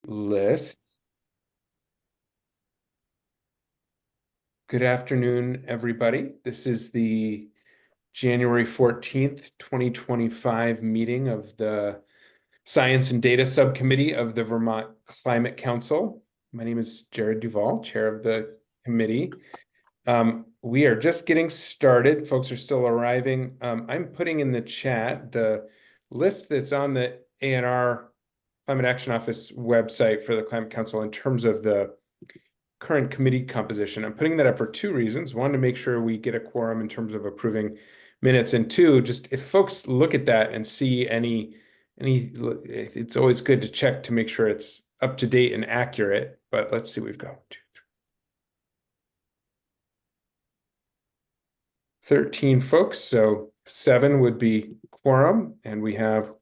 list. Good afternoon, everybody. This is the January 14th, 2025 meeting of the Science and Data Subcommittee of the Vermont Climate Council. My name is Jared Duval, chair of the committee. We are just getting started. Folks are still arriving. I'm putting in the chat the list that's on the ANR Climate Action Office website for the Climate Council in terms of the current committee composition. I'm putting that up for two reasons. One, to make sure we get a quorum in terms of approving minutes, and two, just if folks look at that and see any, it's always good to check to make sure it's up to date and accurate. But let's see, we've got 13 folks, so 7 would be quorum, and we have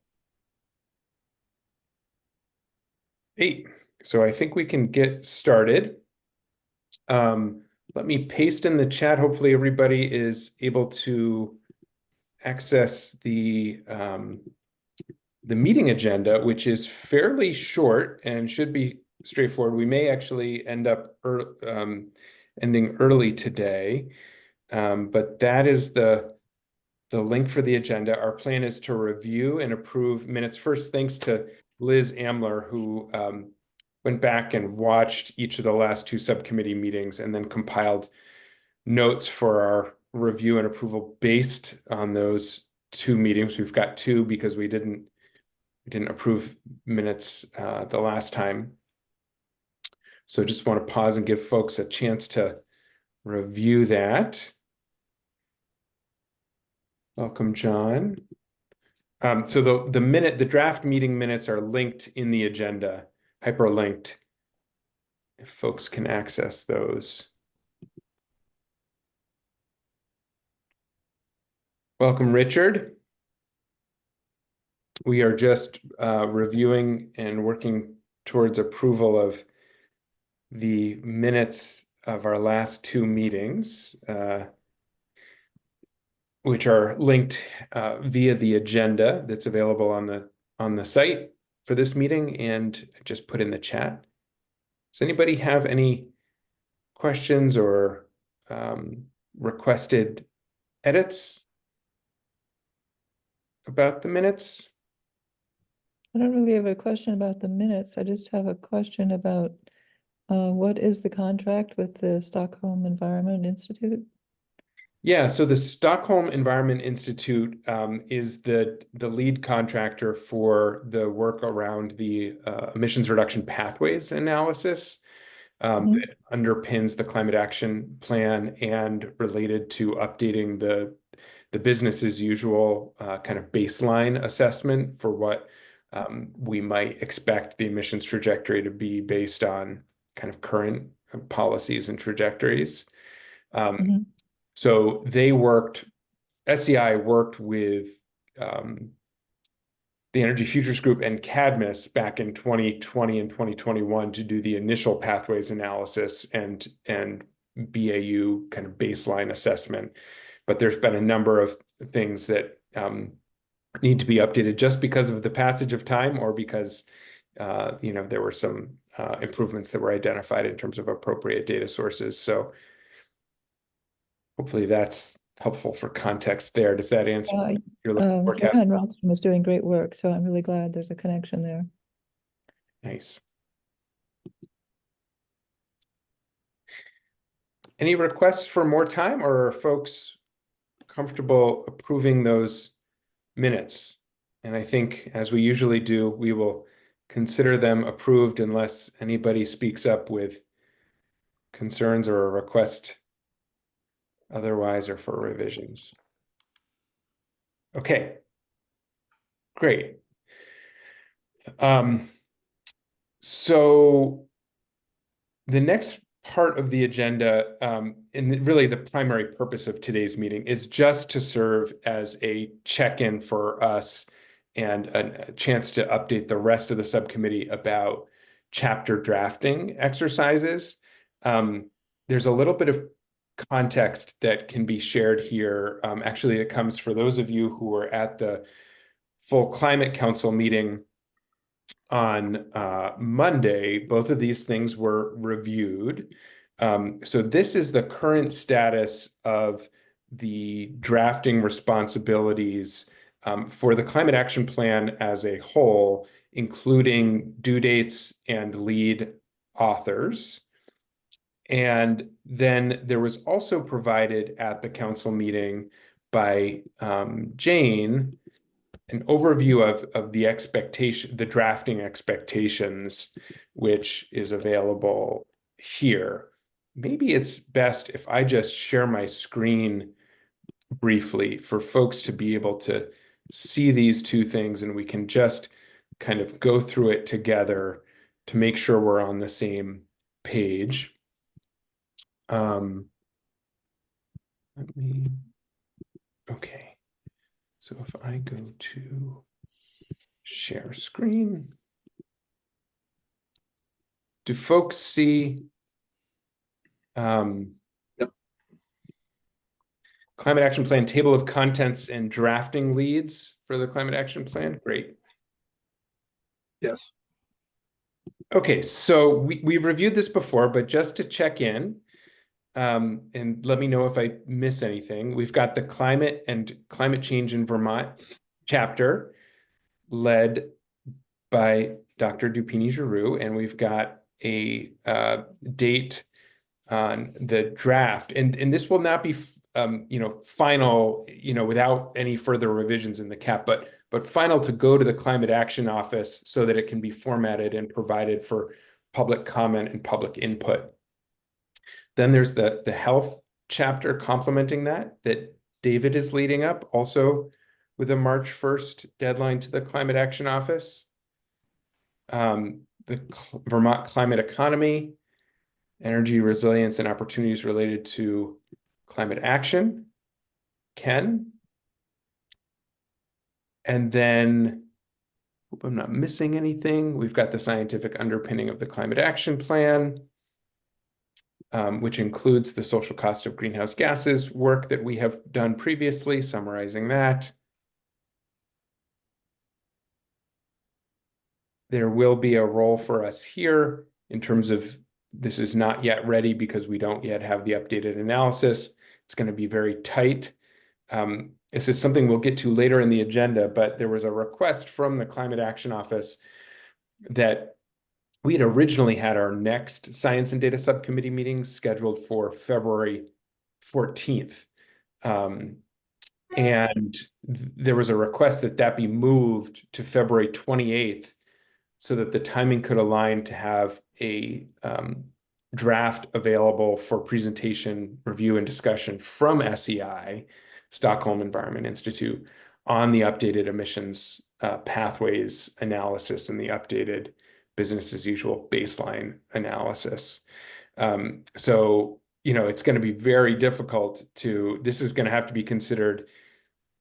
8. So I think we can get started. Let me paste in the chat. Hopefully everybody is able to access the meeting agenda, which is fairly short and should be straightforward. We may actually end up ending early today, but that is the link for the agenda. Our plan is to review and approve minutes. First, thanks to Liz Amler, who went back and watched each of the last 2 subcommittee meetings and then compiled notes for our review and approval based on those 2 meetings. We've got 2 because we didn't approve minutes the last time. So just want to pause and give folks a chance to review that. Welcome, John. So the draft meeting minutes are linked in the agenda, hyperlinked, if folks can access those. Welcome, Richard. We are just reviewing and working towards approval of the minutes of our last 2 meetings, which are linked via the agenda that's available on the site for this meeting, and just put in the chat. Does anybody have any questions or requested edits about the minutes? I don't really have a question about the minutes. I just have a question about what is the contract with the Stockholm Environment Institute? Yeah, so the Stockholm Environment Institute is the lead contractor for the work around the emissions reduction pathways analysis that underpins the climate action plan and related to updating the business as usual kind of baseline assessment for what we might expect the emissions trajectory to be based on kind of current policies and trajectories. So SEI worked with the Energy Futures Group and Cadmus back in 2020 and 2021 to do the initial pathways analysis and BAU kind of baseline assessment. But there's been a number of things that need to be updated just because of the passage of time, or because there were some improvements that were identified in terms of appropriate data sources. So hopefully that's helpful for context there. Does that answer your looking for? Johan Rothstein was doing great work, so I'm really glad there's a connection there. Nice. Any requests for more time, or are folks comfortable approving those minutes? And I think, as we usually do, we will consider them approved unless anybody speaks up with concerns or a request otherwise, or for revisions. Okay, great. So the next part of the agenda, and really the primary purpose of today's meeting, is just to serve as a check-in for us and a chance to update the rest of the subcommittee about chapter drafting exercises. There's a little bit of context that can be shared here. Actually, it comes for those of you who were at the full Climate Council meeting on Monday, both of these things were reviewed. So this is the current status of the drafting responsibilities for the climate action plan as a whole, including due dates and lead authors. And then there was also provided at the council meeting by Jane an overview of the drafting expectations, which is available here. Maybe it's best if I just share my screen briefly for folks to be able to see these two things, and we can just kind of go through it together to make sure we're on the same page. Okay. So if I go to share screen, do folks see Yep. Climate Action Plan table of contents and drafting leads for the Climate Action Plan? Great. Yes. Okay, so we've reviewed this before, but just to check in, and let me know if I miss anything. We've got the Climate and Climate Change in Vermont chapter led by Dr. Dupini-Giroux, and we've got a date on the draft, and this will not be final, without any further revisions in the cap, but final to go to the Climate Action Office so that it can be formatted and provided for public comment and public input. Then there's the health chapter complementing that David is leading up, also with a March 1st deadline to the Climate Action Office. The Vermont climate economy, energy resilience and opportunities related to climate action, Ken. And then, hope I'm not missing anything, we've got the scientific underpinning of the climate action plan, which includes the social cost of greenhouse gases work that we have done previously, summarizing that. There will be a role for us here in terms of this is not yet ready because we don't yet have the updated analysis. It's going to be very tight. This is something we'll get to later in the agenda, but there was a request from the Climate Action Office that we had originally had our next Science and Data Subcommittee meeting scheduled for February 14th. And there was a request that be moved to February 28th so that the timing could align to have a draft available for presentation, review, and discussion from SEI, Stockholm Environment Institute, on the updated emissions pathways analysis and the updated business as usual baseline analysis. So, it's going to be very difficult this is going to have to be considered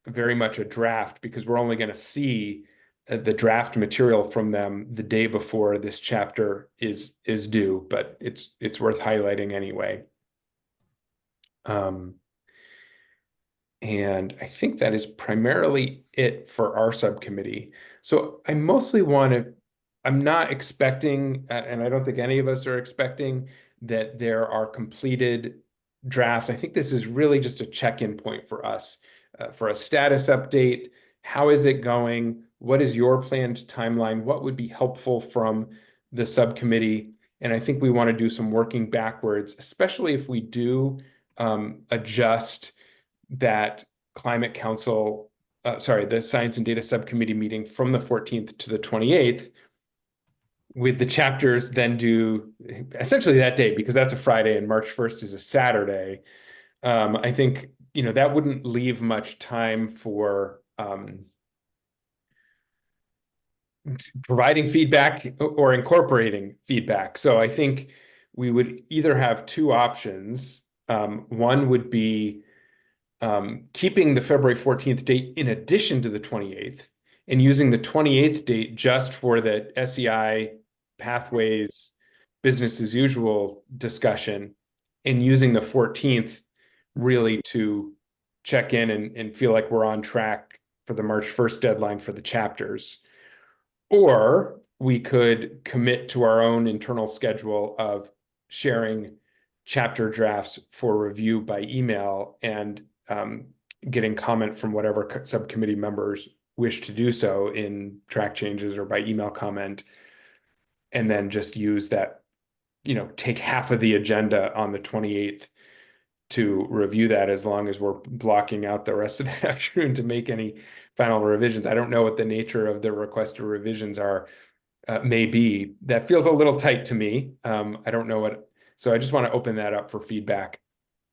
very much a draft because we're only going to see the draft material from them the day before this chapter is due, but it's worth highlighting anyway. And I think that is primarily it for our subcommittee. So I mostly I'm not expecting, and I don't think any of us are expecting, that there are completed drafts. I think this is really just a check-in point for us, for a status update. How is it going? What is your planned timeline? What would be helpful from the subcommittee? And I think we want to do some working backwards, especially if we do adjust that climate council, the Science and Data Subcommittee meeting from the 14th to the 28th, with the chapters then due essentially that day, because that's a Friday and March 1st is a Saturday. I think, that wouldn't leave much time for providing feedback or incorporating feedback. So I think we would either have two options. One would be keeping the February 14th date in addition to the 28th and using the 28th date just for the SEI pathways business as usual discussion, and using the 14th really to check in and feel like we're on track for the March 1st deadline for the chapters. Or we could commit to our own internal schedule of sharing chapter drafts for review by email and getting comment from whatever subcommittee members wish to do so in track changes or by email comment, and then just use that, take half of the agenda on the 28th to review that, as long as we're blocking out the rest of the afternoon to make any final revisions. I don't know what the nature of the requested revisions are, may be. That feels a little tight to me. I don't know what, so I just want to open that up for feedback.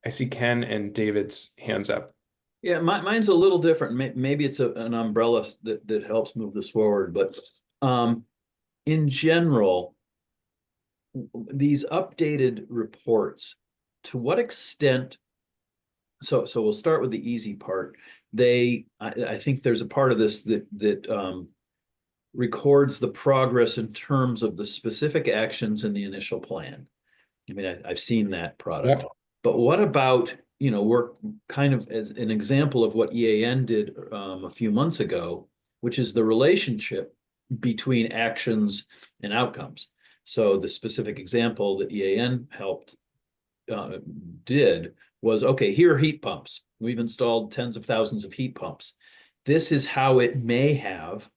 I see Ken and David's hands up. Yeah, mine's a little different. Maybe it's an umbrella that helps move this forward, but in general, these updated reports, to what extent, so we'll start with the easy part. I think there's a part of this that records the progress in terms of the specific actions in the initial plan. I mean, I've seen that product. Yep. But what about, work kind of as an example of what EAN did a few months ago, which is the relationship between actions and outcomes. So the specific example that EAN helped did was, okay, here are heat pumps. We've installed tens of thousands of heat pumps. This is how it may have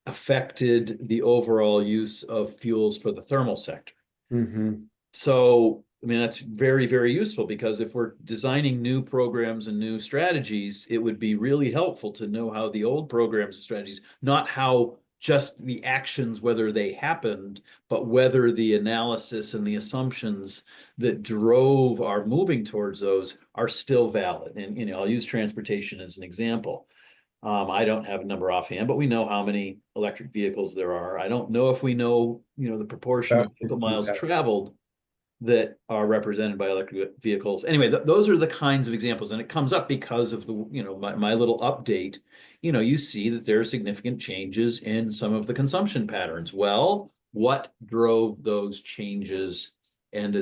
affected the overall use of fuels for the thermal sector. Mm-hmm. So, I mean, that's very, very useful, because if we're designing new programs and new strategies, it would be really helpful to know how the old programs and strategies, not how just the actions, whether they happened, but whether the analysis and the assumptions that drove our moving towards those are still valid. And, I'll use transportation as an example. I don't have a number offhand, but we know how many electric vehicles there are. I don't know if we know, the proportion of vehicle miles traveled that are represented by electric vehicles. Anyway, those are the kinds of examples, and it comes up because of the, my little update. You see that there are significant changes in some of the consumption patterns. Well, what drove those changes, and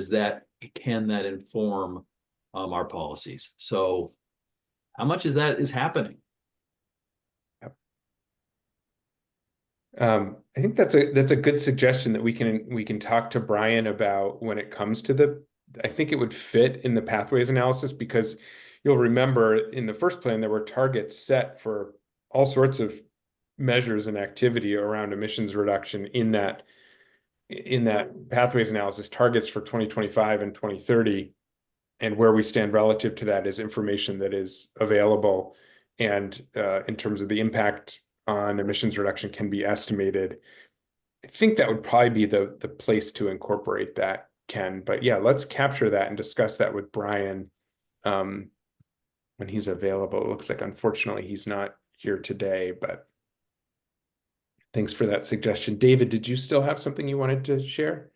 can that inform our policies? So, how much is that is happening? I think that's a good suggestion that we can talk to Brian about when it comes to I think it would fit in the pathways analysis, because you'll remember in the first plan there were targets set for all sorts of measures and activity around emissions reduction in that pathways analysis, targets for 2025 and 2030, and where we stand relative to that is information that is available, and in terms of the impact on emissions reduction can be estimated. I think that would probably be the place to incorporate that, Ken. But yeah, let's capture that and discuss that with Brian when he's available. It looks like, unfortunately, he's not here today, but thanks for that suggestion. David, did you still have something you wanted to share?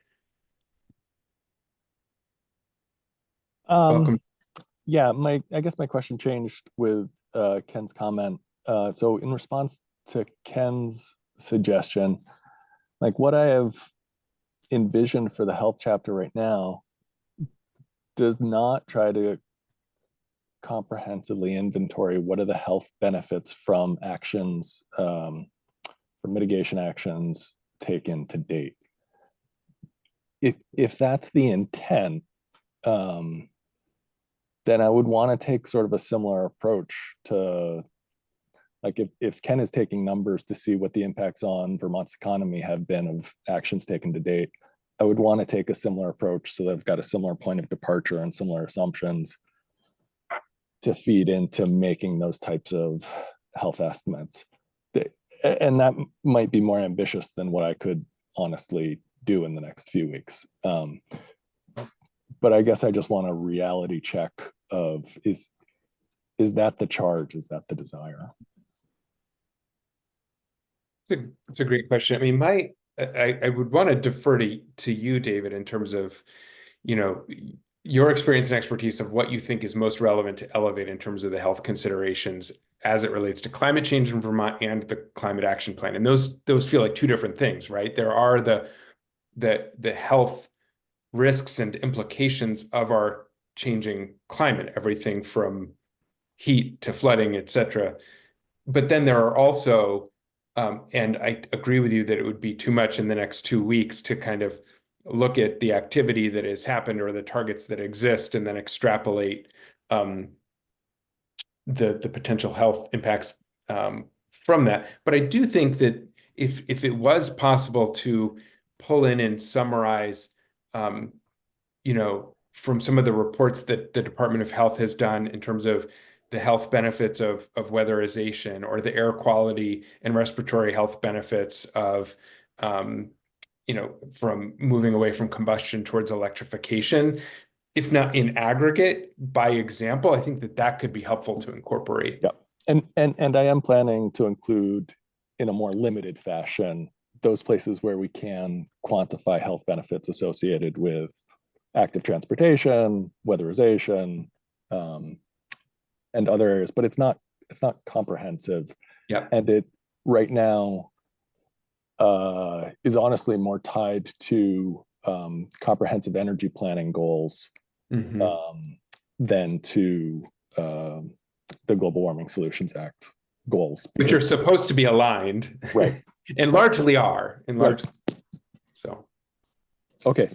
Welcome. Yeah, I guess my question changed with Ken's comment. So in response to Ken's suggestion, like what I have envisioned for the health chapter right now does not try to comprehensively inventory what are the health benefits from actions, from mitigation actions taken to date. If that's the intent, then I would want to take sort of a similar approach to, like, if Ken is taking numbers to see what the impacts on Vermont's economy have been of actions taken to date, I would want to take a similar approach so that I've got a similar point of departure and similar assumptions to feed into making those types of health estimates. And that might be more ambitious than what I could honestly do in the next few weeks. But I guess I just want a reality check of, is that the charge? Is that the desire? It's a great question. I mean, I would want to defer to you, David, in terms of, your experience and expertise of what you think is most relevant to Elevate in terms of the health considerations as it relates to climate change in Vermont and the climate action plan. And those feel like two different things, right? There are the health risks and implications of our changing climate, everything from heat to flooding, et cetera. But then there are also And I agree with you that it would be too much in the next 2 weeks to kind of look at the activity that has happened or the targets that exist and then extrapolate the potential health impacts from that. But I do think that if it was possible to pull in and summarize, from some of the reports that the Department of Health has done in terms of the health benefits of weatherization or the air quality and respiratory health benefits of from moving away from combustion towards electrification, if not in aggregate, by example, I think that could be helpful to incorporate. Yeah. And I am planning to include in a more limited fashion those places where we can quantify health benefits associated with active transportation, weatherization, and other areas, but it's not comprehensive. Yeah. And it right now is honestly more tied to comprehensive energy planning goals than to the Global Warming Solutions Act goals, which are supposed to be aligned, right? And largely are, Right. So. Okay.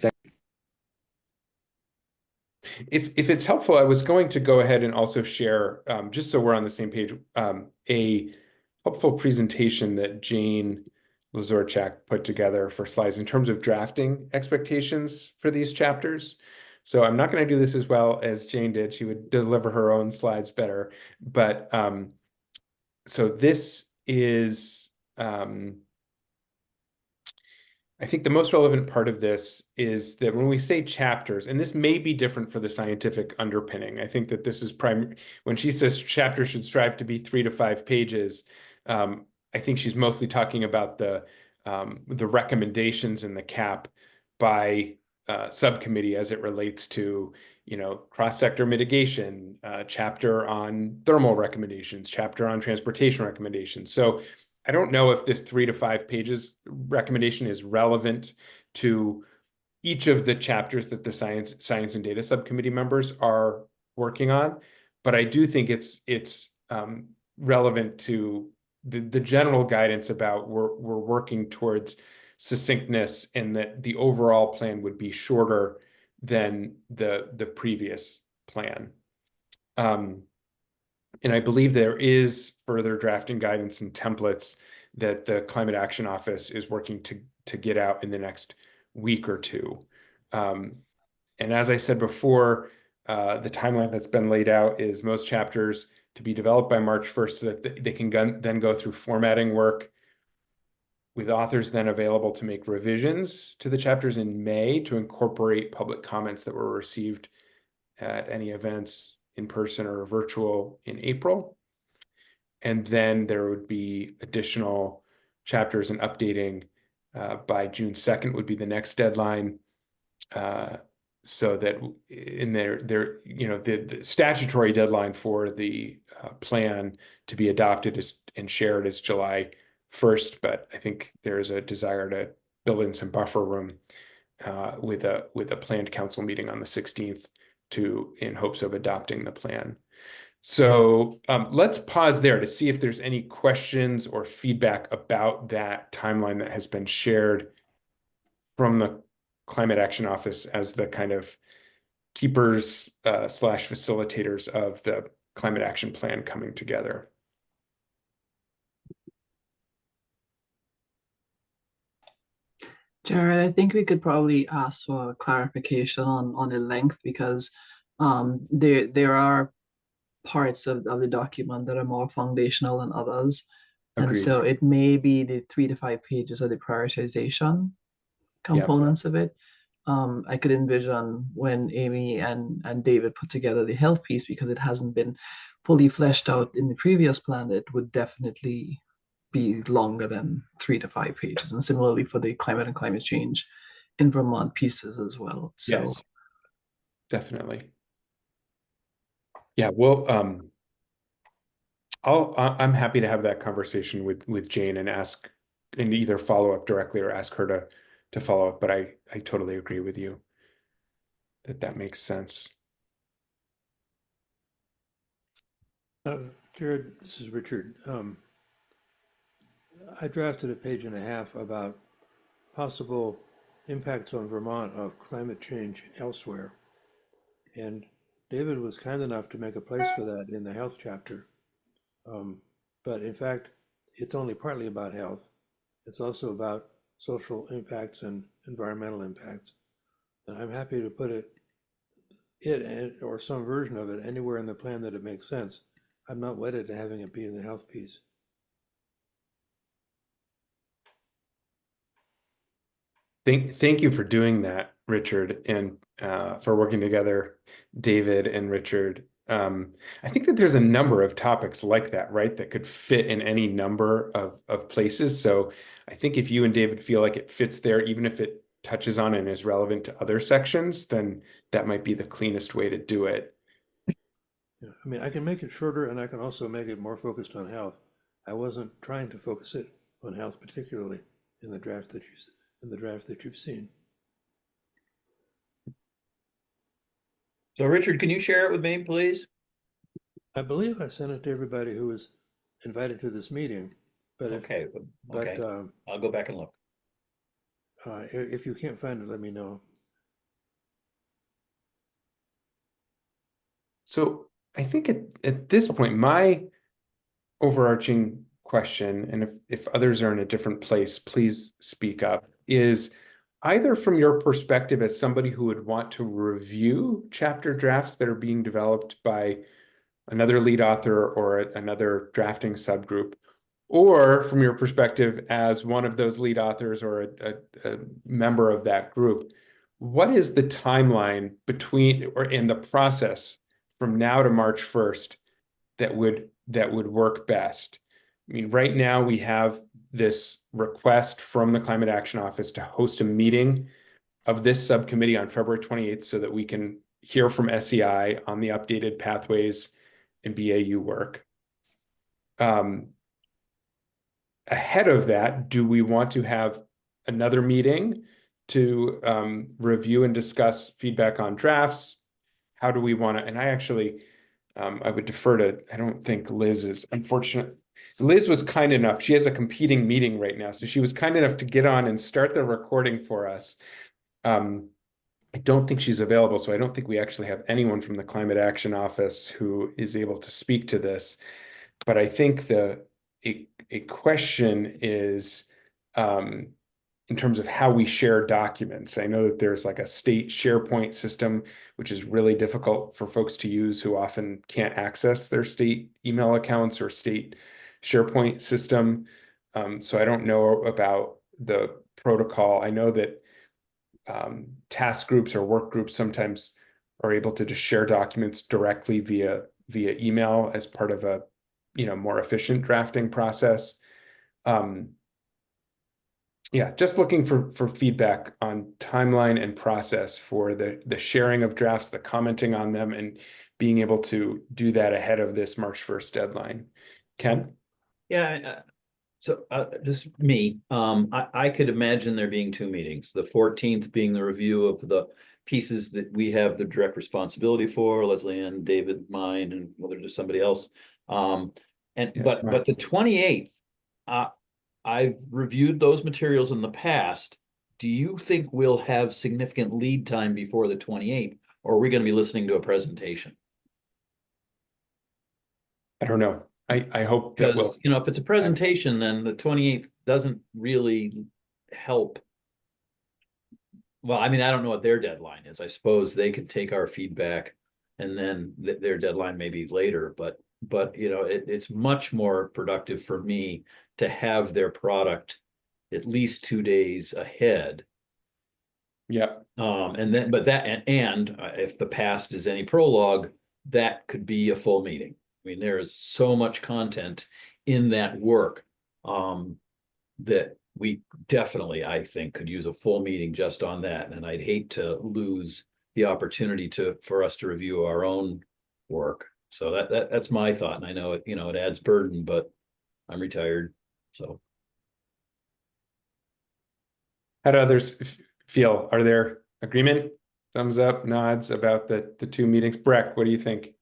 If it's helpful, I was going to go ahead and also share, just so we're on the same page, a helpful presentation that Jane Lazorchak put together for slides in terms of drafting expectations for these chapters. So I'm not going to do this as well as Jane did. She would deliver her own slides better. But so this is, I think the most relevant part of this is that when we say chapters, and this may be different for the scientific underpinning, I think that this is when she says chapters should strive to be 3 to 5 pages, I think she's mostly talking about the recommendations in the CAP by subcommittee as it relates to, cross-sector mitigation, chapter on thermal recommendations, chapter on transportation recommendations. So I don't know if this 3 to 5 pages recommendation is relevant to each of the chapters that the Science and Data Subcommittee members are working on, but I do think it's relevant to the general guidance about we're working towards succinctness, and that the overall plan would be shorter than the previous plan. And I believe there is further drafting guidance and templates that the Climate Action Office is working to get out in the next week or two. And as I said before, the timeline that's been laid out is most chapters to be developed by March 1st so that they can then go through formatting work, with authors then available to make revisions to the chapters in May to incorporate public comments that were received at any events in person or virtual in April. And then there would be additional chapters and updating by June 2nd would be the next deadline. So that in the statutory deadline for the plan to be adopted and shared is July 1st, but I think there is a desire to build in some buffer room with a planned council meeting on the 16th in hopes of adopting the plan. So let's pause there to see if there's any questions or feedback about that timeline that has been shared from the Climate Action Office as the kind of keepers / facilitators of the climate action plan coming together. Jared, I think we could probably ask for clarification on the length, because there are parts of the document that are more foundational than others. And Agreed. so it may be the 3 to 5 pages of the prioritization components of it. I could envision when Amy and David put together the health piece, because it hasn't been fully fleshed out in the previous plan, it would definitely be longer than 3 to 5 pages. And similarly for the climate and climate change in Vermont pieces as well. So yes, definitely. Yeah, well, I'm happy to have that conversation with Jane and either follow up directly or ask her to follow up. But I totally agree with you that makes sense. Jared, this is Richard. I drafted a page and a half about possible impacts on Vermont of climate change elsewhere. And David was kind enough to make a place for that in the health chapter. But in fact, it's only partly about health. It's also about social impacts and environmental impacts. And I'm happy to put it or some version of it anywhere in the plan that it makes sense. I'm not wedded to having it be in the health piece. Thank you for doing that, Richard, and for working together, David and Richard. I think that there's a number of topics like that, right, that could fit in any number of places. So I think if you and David feel like it fits there, even if it touches on and is relevant to other sections, then that might be the cleanest way to do it. Yeah, I mean, I can make it shorter and I can also make it more focused on health. I wasn't trying to focus it on health particularly in the draft that you've seen. So Richard, can you share it with me, please? I believe I sent it to everybody who was invited to this meeting, but Okay, okay. I'll go back and look. If you can't find it, let me know. So I think at this point, my overarching question, and if others are in a different place, please speak up, is either from your perspective as somebody who would want to review chapter drafts that are being developed by another lead author or another drafting subgroup, or from your perspective as one of those lead authors or a member of that group, what is the timeline between or in the process from now to March 1st that would work best? I mean, right now we have this request from the Climate Action Office to host a meeting of this subcommittee on February 28th so that we can hear from SEI on the updated pathways and BAU work. Ahead of that, do we want to have another meeting to review and discuss feedback on drafts? How do we want to, and I actually, I would defer to, I don't think Liz is, unfortunate. Liz was kind enough, she has a competing meeting right now, so she was kind enough to get on and start the recording for us. I don't think she's available, so I don't think we actually have anyone from the Climate Action Office who is able to speak to this. But I think a question is in terms of how we share documents. I know that there's like a state SharePoint system, which is really difficult for folks to use who often can't access their state email accounts or state SharePoint system. So I don't know about the protocol. I know that task groups or work groups sometimes are able to just share documents directly via email as part of a more efficient drafting process. Yeah, just looking for feedback on timeline and process for the sharing of drafts, the commenting on them, and being able to do that ahead of this March 1st deadline. Ken? Yeah, so this is me. I could imagine there being two meetings. The 14th being the review of the pieces that we have the direct responsibility for, Leslie and David, mine, and whether there's somebody else. But the 28th, I've reviewed those materials in the past. Do you think we'll have significant lead time before the 28th, or are we going to be listening to a presentation? I don't know. I hope that because if it's a presentation, then the 28th doesn't really help. Well, I mean, I don't know what their deadline is. I suppose they could take our feedback and then their deadline may be later, but it's much more productive for me to have their product at least 2 days ahead. Yeah. And if the past is any prologue, that could be a full meeting. I mean, there is so much content in that work that we definitely, I think, could use a full meeting just on that. And I'd hate to lose the opportunity for us to review our own work. So that's my thought. And I know it adds burden, but I'm retired. So how do others feel? Are there agreement, thumbs up, nods about the two meetings? Breck, what do you think?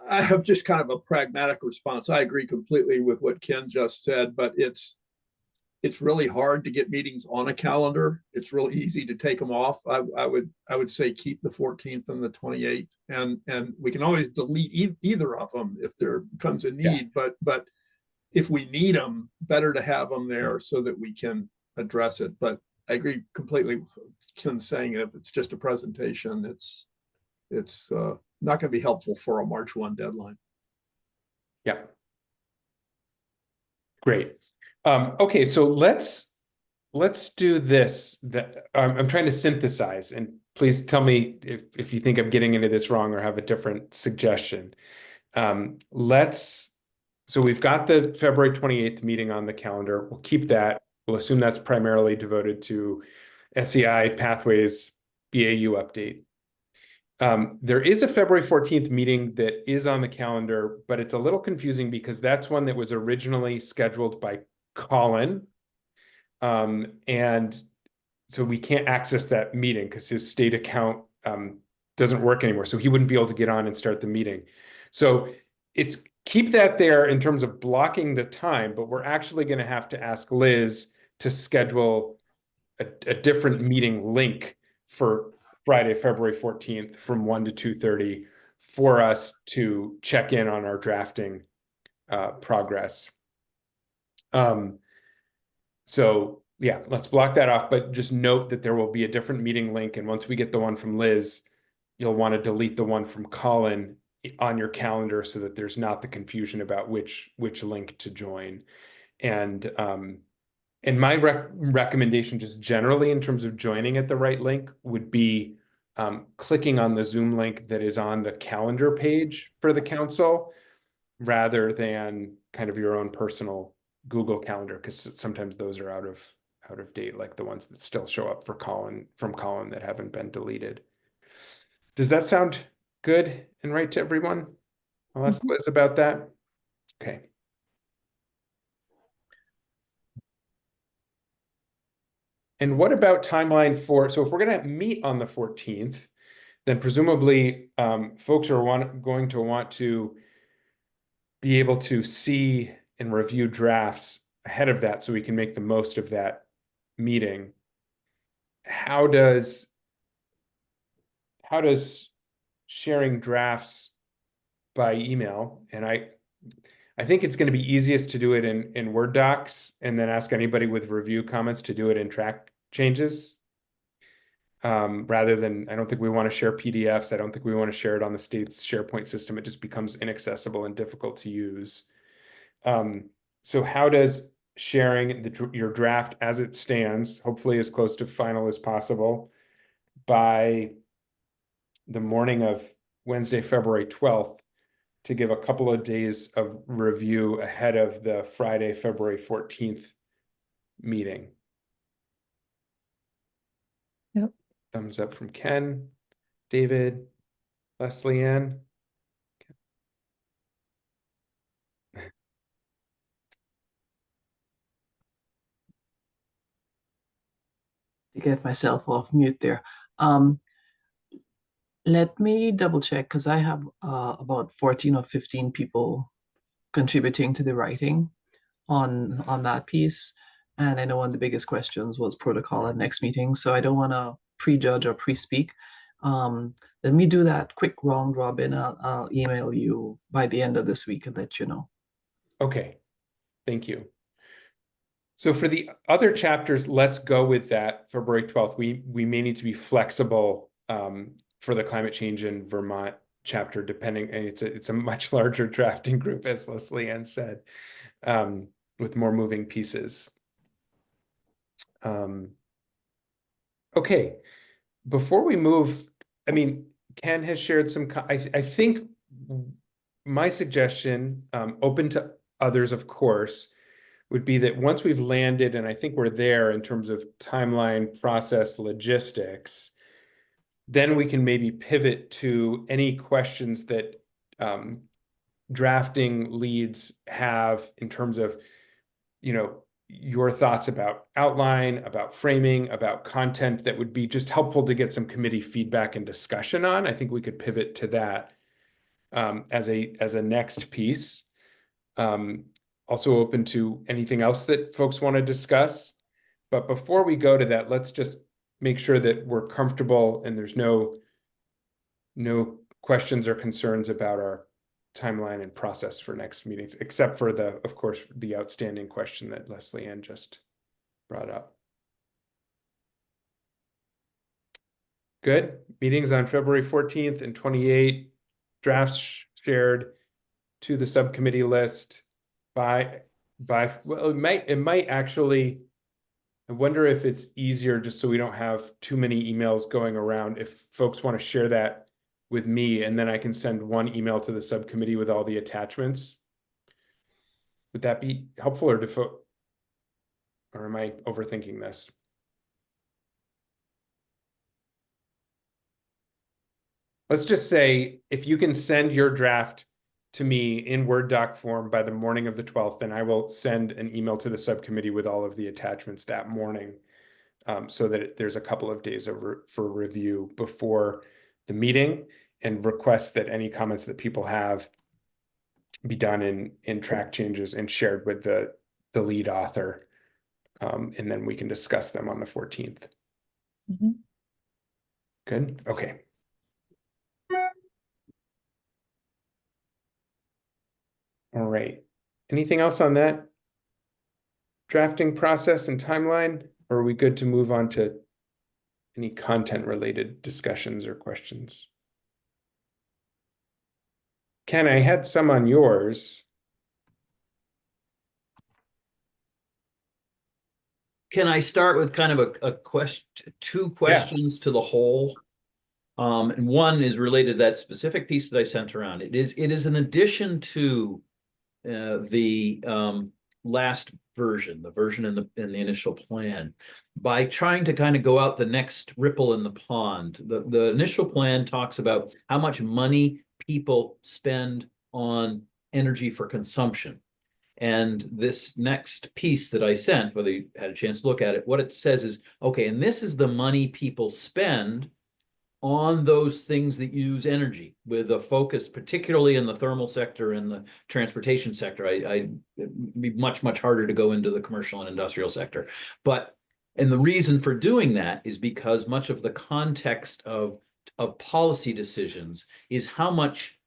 I have just kind of a pragmatic response. I agree completely with what Ken just said, but it's it's really hard to get meetings on a calendar. It's really easy to take them off. I would say keep the 14th and the 28th, and we can always delete either of them if there comes a need. But if we need them, better to have them there so that we can address it. But I agree completely with Ken saying if it's just a presentation, it's not going to be helpful for a March 1 deadline. Yeah. Great. Okay, so let's do this. I'm trying to synthesize, and please tell me if you think I'm getting into this wrong or have a different suggestion. So we've got the February 28th meeting on the calendar. We'll keep that. We'll assume that's primarily devoted to SEI Pathways BAU update. There is a February 14th meeting that is on the calendar, but it's a little confusing because that's one that was originally scheduled by Colin. And so we can't access that meeting because his state account doesn't work anymore. So he wouldn't be able to get on and start the meeting. So keep that there in terms of blocking the time, but we're actually going to have to ask Liz to schedule a different meeting link for Friday, February 14th from 1 to 2:30 for us to check in on our drafting progress. So yeah, let's block that off, but just note that there will be a different meeting link. And once we get the one from Liz, you'll want to delete the one from Colin on your calendar so that there's not the confusion about which link to join. And my recommendation just generally in terms of joining at the right link would be clicking on the Zoom link that is on the calendar page for the council rather than kind of your own personal Google Calendar, because sometimes those are out of date, like the ones that still show up from Colin that haven't been deleted. Does that sound good and right to everyone? I'll ask Liz about that. Okay. And what about timeline so if we're going to meet on the 14th, then presumably folks are going to want to be able to see and review drafts ahead of that so we can make the most of that meeting. How does sharing drafts by email, and I think it's going to be easiest to do it in Word docs and then ask anybody with review comments to do it in track changes. Rather than, I don't think we want to share PDFs. I don't think we want to share it on the state's SharePoint system. It just becomes inaccessible and difficult to use. So how does sharing your draft as it stands, hopefully as close to final as possible, by the morning of Wednesday, February 12th, to give a couple of days of review ahead of the Friday, February 14th meeting? Yep. Thumbs up from Ken, David, Leslie Ann. To get myself off mute there. Let me double check because I have about 14 or 15 people contributing to the writing on that piece. And I know one of the biggest questions was protocol at next meeting. So I don't want to prejudge or pre-speak. Let me do that quick round robin. I'll email you by the end of this week and let you know. Okay, thank you. So for the other chapters, let's go with that February 12th. We may need to be flexible for the climate change in Vermont chapter, depending, and it's a much larger drafting group, as Leslie Ann said, with more moving pieces. Okay, before we move, I mean, Ken has shared some, I think my suggestion, open to others, of course, would be that once we've landed, and I think we're there in terms of timeline, process, logistics, then we can maybe pivot to any questions that drafting leads have in terms of, your thoughts about outline, about framing, about content that would be just helpful to get some committee feedback and discussion on. I think we could pivot to that as a next piece. also open to anything else that folks want to discuss. But before we go to that, let's just make sure that we're comfortable and there's no questions or concerns about our timeline and process for next meetings, except for of course, the outstanding question that Leslie Ann just brought up. Good. Meetings on February 14th and 28th. Drafts shared to the subcommittee list well, it might actually, I wonder if it's easier, just so we don't have too many emails going around, if folks want to share that with me, and then I can send one email to the subcommittee with all the attachments. Would that be helpful, or am I overthinking this? Let's just say if you can send your draft to me in Word doc form by the morning of the 12th, then I will send an email to the subcommittee with all of the attachments that morning, so that there's a couple of days for review before the meeting, and request that any comments that people have be done in track changes and shared with the lead author. And then we can discuss them on the 14th. Mhm. Good. Okay. All right. Anything else on that drafting process and timeline? Or are we good to move on to any content related discussions or questions? Ken, I had some on yours. Can I start with kind of a question, two questions to the whole? And one is related to that specific piece that I sent around. It is an addition to the last version, the version in the initial plan, by trying to kind of go out the next ripple in the pond. The initial plan talks about how much money people spend on energy for consumption. And this next piece that I sent, whether you had a chance to look at it, what it says is, okay, and this is the money people spend on those things that use energy, with a focus particularly in the thermal sector and the transportation sector. It'd be much harder to go into the commercial and industrial sector. And the reason for doing that is because much of the context of policy decisions is how much,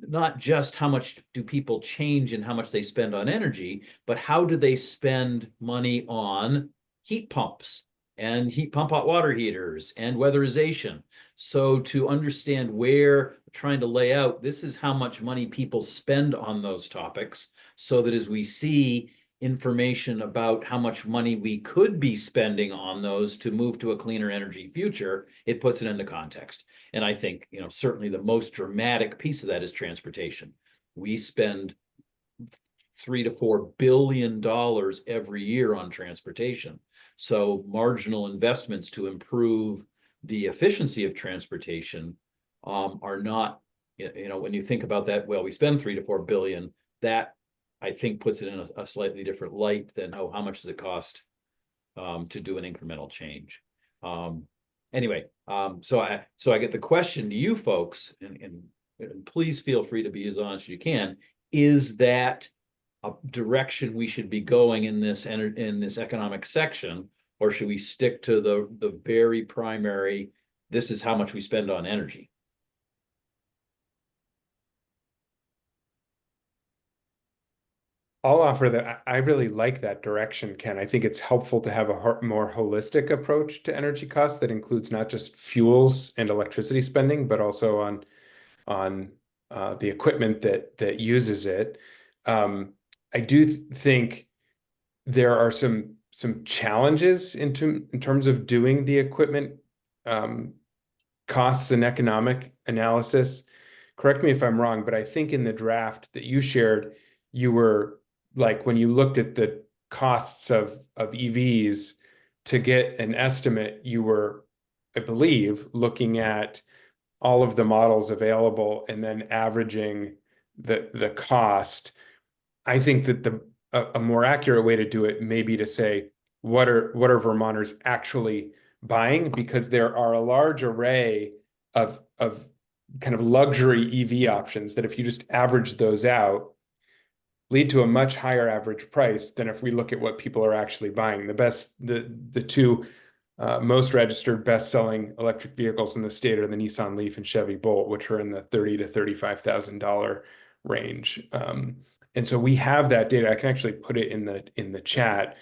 not just how much do people change and how much they spend on energy, but how do they spend money on heat pumps and heat pump hot water heaters and weatherization. So to understand where, trying to lay out, this is how much money people spend on those topics, so that as we see information about how much money we could be spending on those to move to a cleaner energy future, it puts it into context. And I think, certainly the most dramatic piece of that is transportation. We spend $3 to $4 billion every year on transportation. So marginal investments to improve the efficiency of transportation are not, when you think about that, well, we spend $3 to $4 billion, that I think puts it in a slightly different light than, how much does it cost to do an incremental change. Anyway, so I get the question to you folks, and please feel free to be as honest as you can. Is that a direction we should be going in this economic section, or should we stick to the very primary, this is how much we spend on energy? I'll offer that I really like that direction, Ken. I think it's helpful to have a more holistic approach to energy costs that includes not just fuels and electricity spending, but also on the equipment that uses it. I do think there are some challenges in terms of doing the equipment costs and economic analysis. Correct me if I'm wrong, but I think in the draft that you shared, you were like, when you looked at the costs of EVs to get an estimate, you were, I believe, looking at all of the models available and then averaging the cost. I think that a more accurate way to do it may be to say, what are Vermonters actually buying? Because there are a large array of kind of luxury EV options that if you just average those out, lead to a much higher average price than if we look at what people are actually buying. The two most registered best-selling electric vehicles in the state are the Nissan Leaf and Chevy Bolt, which are in the $30,000 to $35,000 range. And so we have that data. I can actually put it in the chat.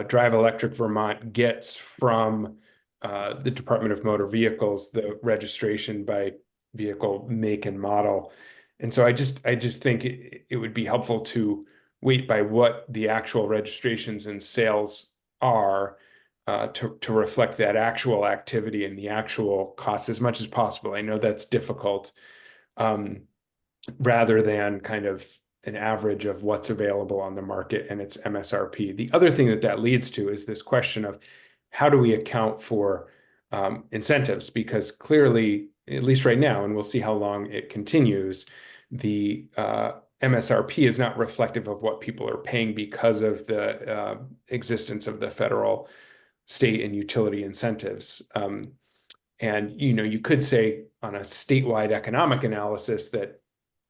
Drive Electric Vermont gets from the Department of Motor Vehicles the registration by vehicle make and model. And so I just think it would be helpful to wait by what the actual registrations and sales are to reflect that actual activity and the actual cost as much as possible. I know that's difficult, rather than kind of an average of what's available on the market and its MSRP. The other thing that leads to is this question of how do we account for incentives? Because clearly, at least right now, and we'll see how long it continues, the MSRP is not reflective of what people are paying because of the existence of the federal, state, and utility incentives. And you could say on a statewide economic analysis that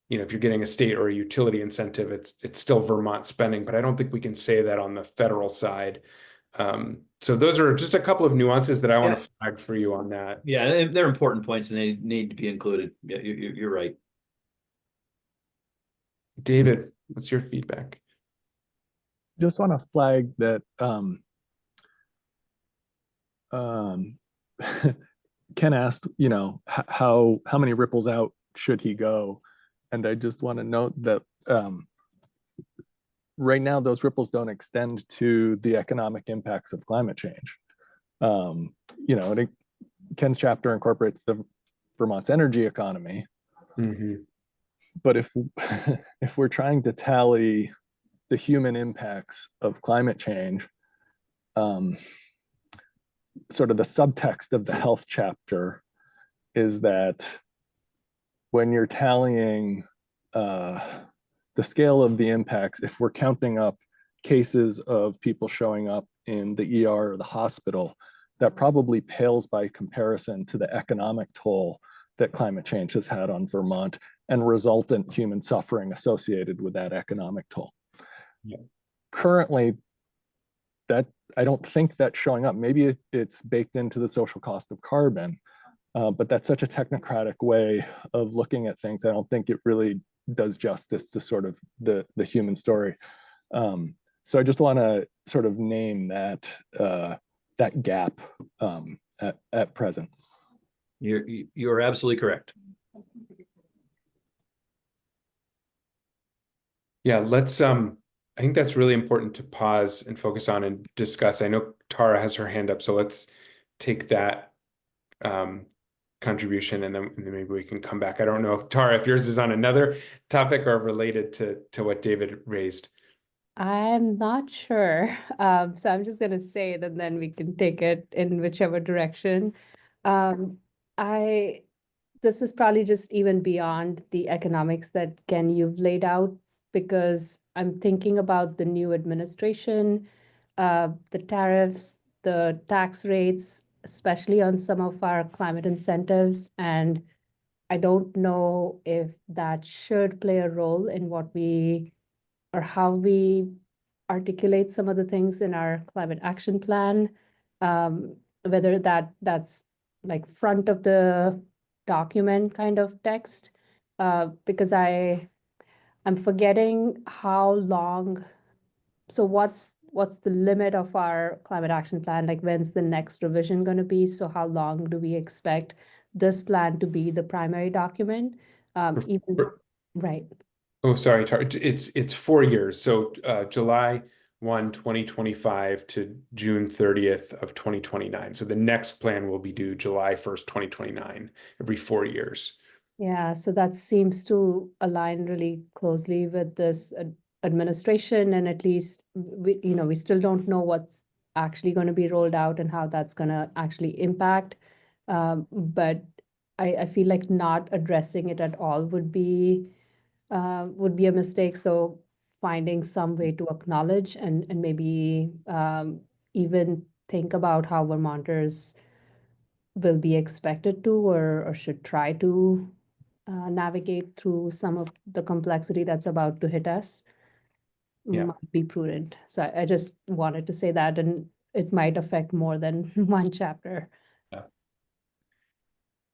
if you're getting a state or a utility incentive, it's still Vermont spending, but I don't think we can say that on the federal side. So those are just a couple of nuances that I want to flag for you on that. Yeah, they're important points and they need to be included. Yeah, you're right. David, what's your feedback? Just want to flag that Ken asked, how many ripples out should he go? And I just want to note that right now, those ripples don't extend to the economic impacts of climate change. Ken's chapter incorporates the Vermont's energy economy. Mm-hmm. But if we're trying to tally the human impacts of climate change, sort of the subtext of the health chapter is that when you're tallying the scale of the impacts, if we're counting up cases of people showing up in the ER or the hospital, that probably pales by comparison to the economic toll that climate change has had on Vermont and resultant human suffering associated with that economic toll. Yeah. Currently, that I don't think that's showing up. Maybe it's baked into the social cost of carbon, but that's such a technocratic way of looking at things. I don't think it really does justice to sort of the human story. So I just want to sort of name that gap at present. You're absolutely correct. Yeah, let's I think that's really important to pause and focus on and discuss. I know Tara has her hand up, so let's take that contribution and then maybe we can come back. I don't know, Tara, if yours is on another topic or related to what David raised. I'm not sure. So I'm just gonna say it and then we can take it in whichever direction. This is probably just even beyond the economics that Ken, you've laid out, because I'm thinking about the new administration, the tariffs, the tax rates, especially on some of our climate incentives. And I don't know if that should play a role in what we or how we articulate some of the things in our climate action plan, whether that's like front of the document kind of text, because I'm forgetting how long. So what's the limit of our climate action plan? Like when's the next revision going to be? So how long do we expect this plan to be the primary document? Right. Oh, sorry, Tara. It's 4 years. So July 1, 2025 to June 30th of 2029. So the next plan will be due July 1st, 2029, every 4 years. Yeah, so that seems to align really closely with this administration, and at least we still don't know what's actually going to be rolled out and how that's going to actually impact. But I feel like not addressing it at all would be a mistake. So finding some way to acknowledge and maybe even think about how Vermonters will be expected to or should try to navigate through some of the complexity that's about to hit us Yeah. might be prudent. So I just wanted to say that, and it might affect more than one chapter.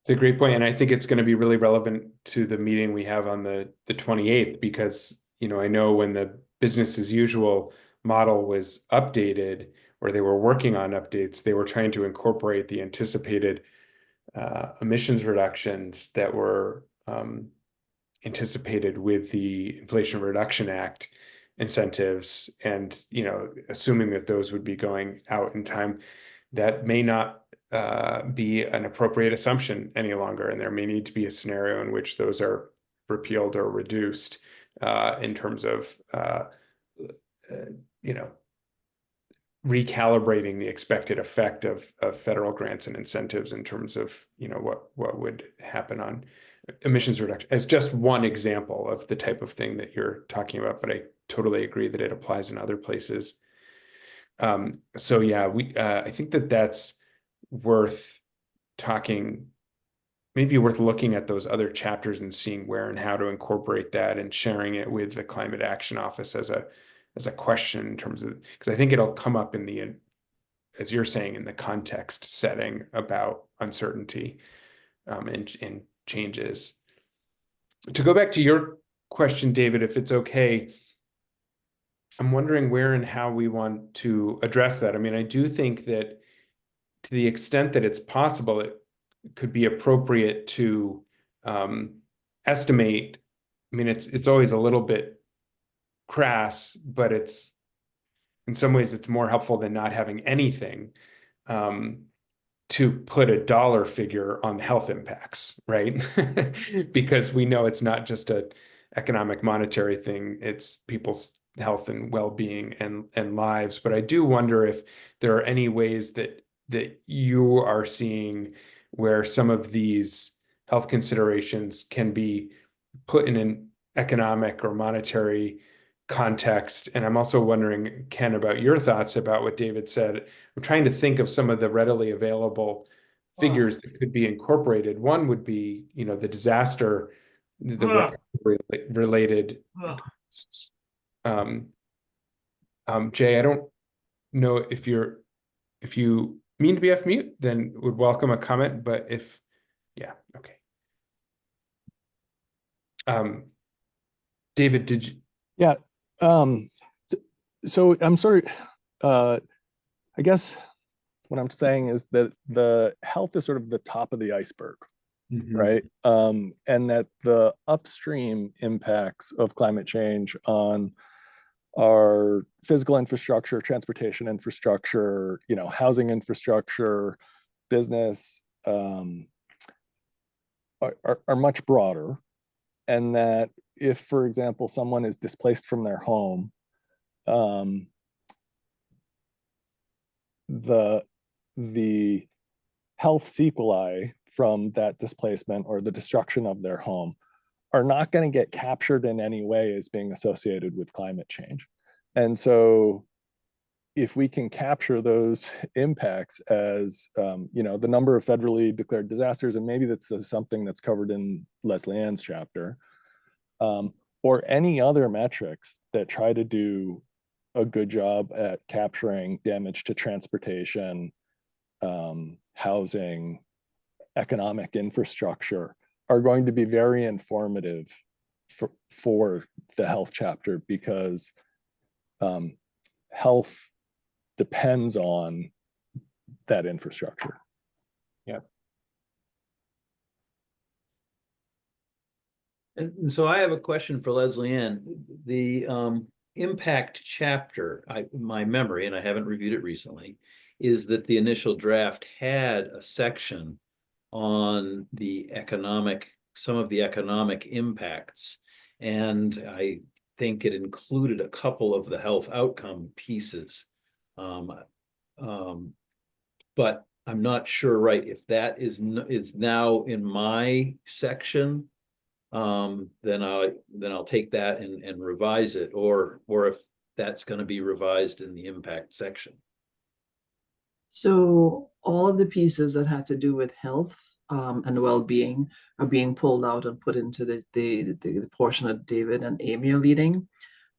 It's a great point, and I think it's going to be really relevant to the meeting we have on the 28th, because, you know, I know when the business as usual model was updated, or they were working on updates, they were trying to incorporate the anticipated emissions reductions that were anticipated with the Inflation Reduction Act incentives, and, you know, assuming that those would be going out in time, that may not be an appropriate assumption any longer, and there may need to be a scenario in which those are repealed or reduced in terms of you know, recalibrating the expected effect of federal grants and incentives in terms of, you know, what would happen on emissions reduction, as just one example of the type of thing that you're talking about. But I totally agree that it applies in other places. So yeah, I think that that's worth talking, maybe worth looking at those other chapters and seeing where and how to incorporate that, and sharing it with the Climate Action Office as a question, in terms of, because I think it'll come up in the, as you're saying, in the context setting about uncertainty and changes. To go back to your question, David, if it's okay, I'm wondering where and how we want to address that. I mean, I do think that to the extent that it's possible, it could be appropriate to estimate. I mean, it's always a little bit crass, but it's, in some ways, it's more helpful than not having anything, to put a dollar figure on health impacts, right? Because we know it's not just a economic monetary thing, it's people's health and well-being and lives. But I do wonder if there are any ways that you are seeing where some of these health considerations can be put in an economic or monetary context. And I'm also wondering, Ken, about your thoughts about what David said. I'm trying to think of some of the readily available figures that could be incorporated. One would be, you know, the disaster, the related costs. Jay, I don't know if you mean to be off mute, then would welcome a comment, but if, yeah, okay. David, did you? Yeah. So I'm sorry. I guess what I'm saying is that the health is sort of the top of the iceberg, right? And that the upstream impacts of climate change on our physical infrastructure, transportation infrastructure, you know, housing infrastructure, business, are much broader. And that if, for example, someone is displaced from their home, the health sequelae from that displacement or the destruction of their home are not going to get captured in any way as being associated with climate change. And so if we can capture those impacts as, you know, the number of federally declared disasters, and maybe that's something that's covered in Leslie Ann's chapter, or any other metrics that try to do a good job at capturing damage to transportation, housing, economic infrastructure, are going to be very informative for the health chapter, because health depends on that infrastructure. Yeah. And so I have a question for Leslie Ann. The impact chapter, my memory, and I haven't reviewed it recently, is that the initial draft had a section on the some of the economic impacts. And I think it included a couple of the health outcome pieces. But I'm not sure, right, if that is now in my section, then I'll take that and revise it, or if that's going to be revised in the impact section. So all of the pieces that had to do with health and well-being are being pulled out and put into the portion that David and Amy are leading.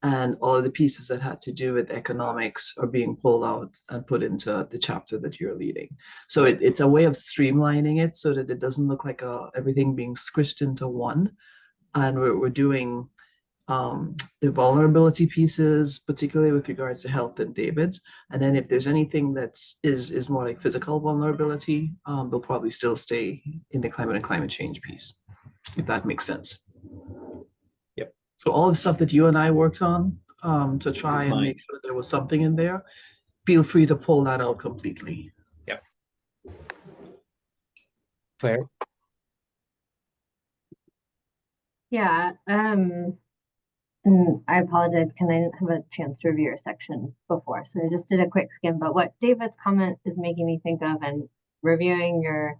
And all of the pieces that had to do with economics are being pulled out and put into the chapter that you're leading. So it's a way of streamlining it so that it doesn't look like everything being squished into one. And we're doing the vulnerability pieces, particularly with regards to health and David's. And then if there's anything is more like physical vulnerability, they'll probably still stay in the climate and climate change piece, if that makes sense. So all the stuff that you and I worked on to try and make sure there was something in there, feel free to pull that out completely. Yep. Claire? Yeah, and I apologize, I didn't have a chance to review your section before, so I just did a quick skim. But what David's comment is making me think of, and reviewing your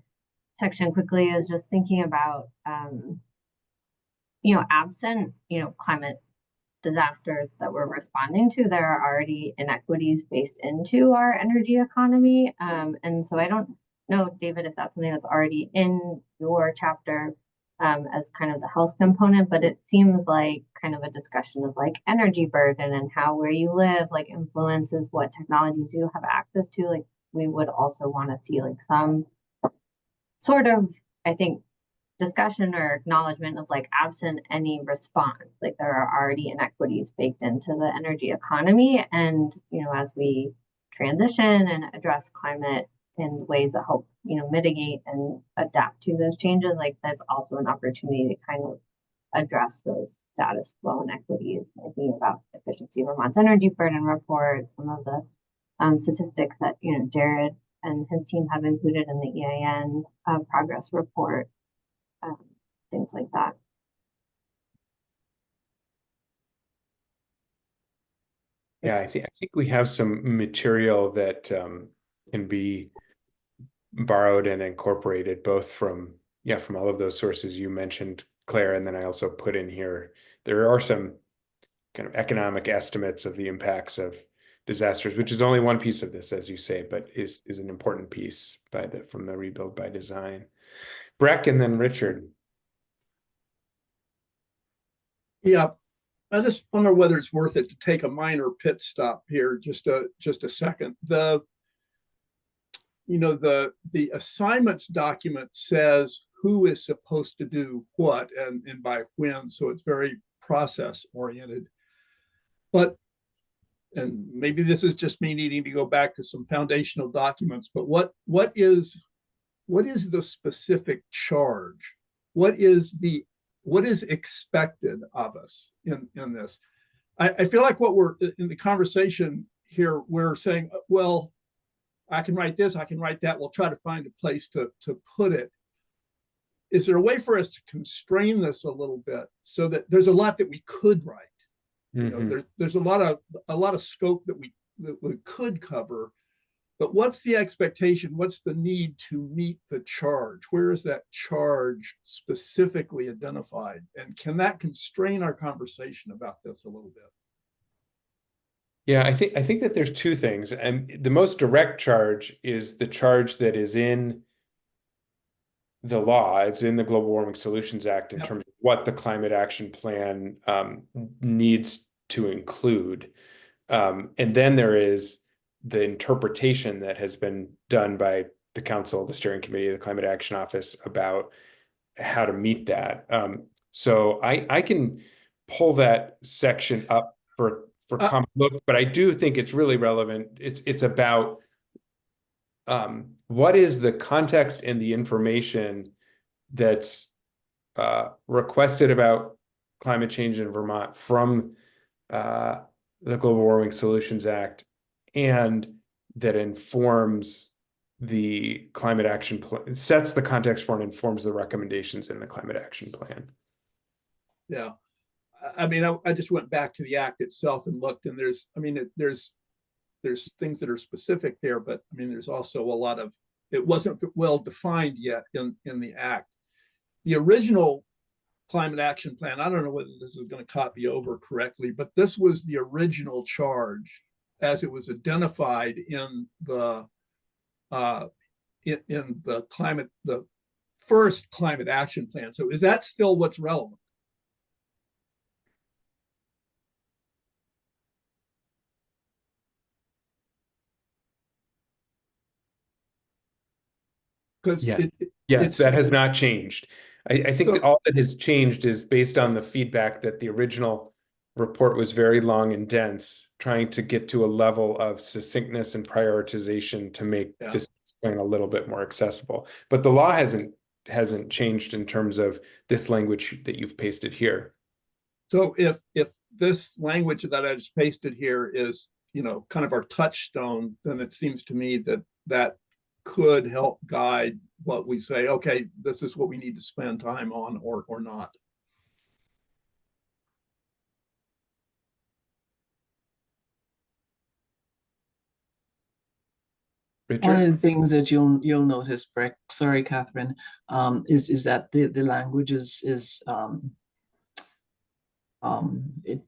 section quickly, is just thinking about, absent, climate disasters that we're responding to, there are already inequities based into our energy economy. And so I don't know, David, if that's something that's already in your chapter as kind of the health component, but it seems like kind of a discussion of like energy burden and how where you live like influences what technologies you have access to. Like we would also want to see like some sort of, I think, discussion or acknowledgement of like absent any response, like there are already inequities baked into the energy economy. And, as we transition and address climate in ways that help, mitigate and adapt to those changes, like that's also an opportunity to kind of address those status quo inequities. I think about Efficiency Vermont's energy burden report, some of the statistics that, Jared and his team have included in the EIN progress report. Things like that. Yeah, I think we have some material that can be borrowed and incorporated both from all of those sources you mentioned, Claire, and then I also put in here there are some kind of economic estimates of the impacts of disasters, which is only one piece of this, as you say, but is an important piece from the Rebuild by Design. Breck and then Richard. Yeah, I just wonder whether it's worth it to take a minor pit stop here, just a second. The assignments document says who is supposed to do what and by when, so it's very process oriented. But, and maybe this is just me needing to go back to some foundational documents, but what is the specific charge? What is expected of us in this? I feel like what we're in the conversation here, we're saying, well, I can write this, I can write that. We'll try to find a place to put it. Is there a way for us to constrain this a little bit so that there's a lot that we could write? There's a lot of scope that we could cover. But what's the expectation? What's the need to meet the charge? Where is that charge specifically identified? And can that constrain our conversation about this a little bit? Yeah, I think that there's two things. And the most direct charge is the charge that is in the law. It's in the Global Warming Solutions Act in terms of what the climate action plan needs to include. And then there is the interpretation that has been done by the council, the steering committee, the climate action office about how to meet that. So I can pull that section up for common look, but I do think it's really relevant. It's about what is the context and the information that's requested about climate change in Vermont from the Global Warming Solutions Act, and that informs the climate action plan, sets the context for and informs the recommendations in the climate action plan. Yeah, I mean, I just went back to the act itself and looked, and there's things that are specific there, but I mean, there's also a lot of, it wasn't well defined yet in the act. The original climate action plan, I don't know whether this is going to copy over correctly, but this was the original charge as it was identified in the climate, the first climate action plan. So is that still what's relevant? Because Yeah. Yes, that has not changed. I think that So- all that has changed is based on the feedback that the original report was very long and dense, trying to get to a level of succinctness and prioritization to make Yeah. this plan a little bit more accessible. But the law hasn't changed in terms of this language that you've pasted here. So if this language that I just pasted here is, you know, kind of our touchstone, then it seems to me that that could help guide what we say, okay, this is what we need to spend time on or not. One of Richard? the things that you'll notice, Breck, sorry, Catherine, is that the language is it